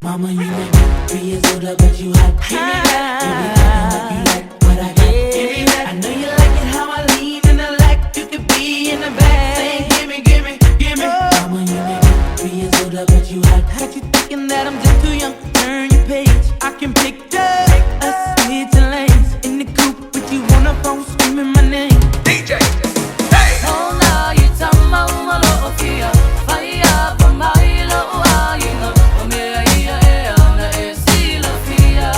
Mama, you may be 3 years older, but you hot. Give me that. Everything you like, what I got. Give me that. I know you like it how I lean in the lack. You could be in the back. Saying, gimme, gimme, gimme. Mama, you may be 3 years older, but you hot. Got you thinking that I'm just too young to turn your page. I can picture us mid to lanes in the coupe, but you on the phone screaming my name. DJ, hey! Oh, now you tell my love for you. Fire for my love, you know. Oh, me, yeah, na esi la fia.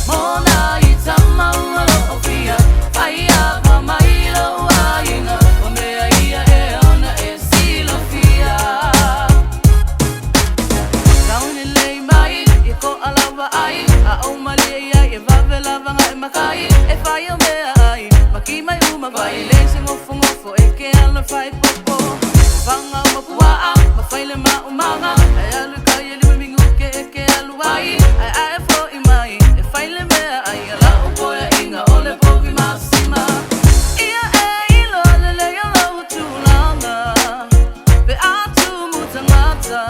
Oh, now you tell my love for you. Fire for my love, you know. Oh, me, yeah, na esi la fia. Down in lay my, you call a lava eye. Oh, my lea, you have lava makai. If I am there, maki mai umavai. Lensing ngofo, eke ala fai popo. Fanga mapua, mafaile ma umanga. Ay alu kaya limingu ke eke aluai. Ay fo imai, faile me ay ala upoya inga ole povi masima. Ia ilo le ya lo tulanga. Be atu mutangata.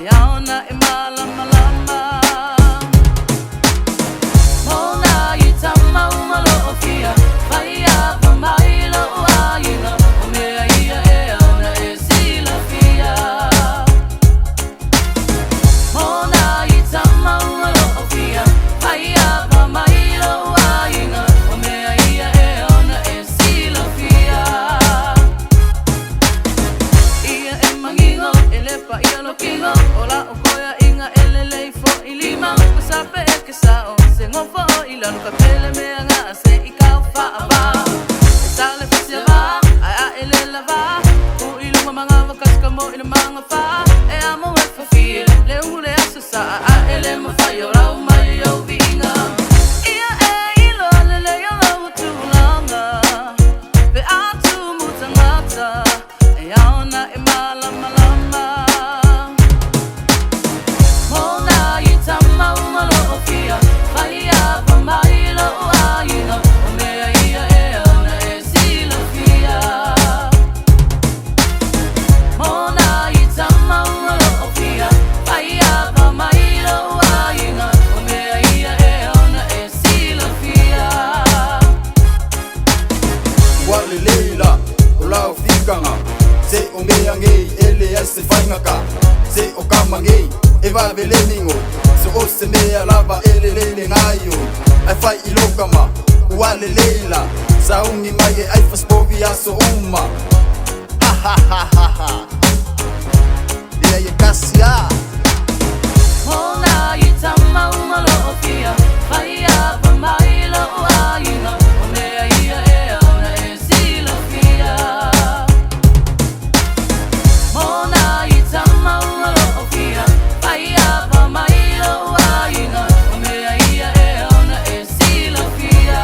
Ya ona imala malama. Mona yitama umalo ofia. Fire for my love, you know. Oh, me, yeah, na esi la fia. Mona yitama umalo ofia. Fire for my love, you know. Oh, me, yeah, na esi la fia. Ia emangingo, elepa ia lo kingo. Ola okoya inga elele fo ilima. Kusape eke sao, sengofo ila luka pele me anga se ikau fa aba. Sale fisia va, ai ele lava. U ilu mga wakas kamo ilu mga fa. E amo e fa feel, le ule asusa. Ai ele mafayo rau mai yo vinga. Ia ilo lele yo lau tulanga. Be atu mutangata. E aona e malama. Mona yitama umalo ofia. Fire for my love, you know. Oh, me, yeah, na esi la fia. Mona yitama umalo ofia. Fire for my love, you know. Oh, me, yeah, na esi la fia. Wale leila, ola ofikanga. Se o mea ngei, ele ese faingaka. Se o kama ngei, eva veleningo. Se o se mea lava, ele lele ngayo. Ai fai ilokama, wale leila. Saungi mai ai faspovi aso uma. Ha ha ha ha ha. Dia ye kasia. Mona yitama umalo ofia. Fire for my love, you know. Oh, me, yeah, na esi la fia. Mona yitama umalo ofia. Fire for my love, you know. Oh, me, yeah, na esi la fia.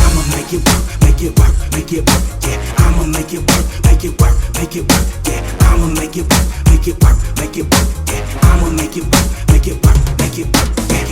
I'ma make it work, make it work, make it work, yeah. I'ma make it work, make it work, make it work, yeah. I'ma make it work, make it work, make it work, yeah. I'ma make it work, make it work, make it work, yeah.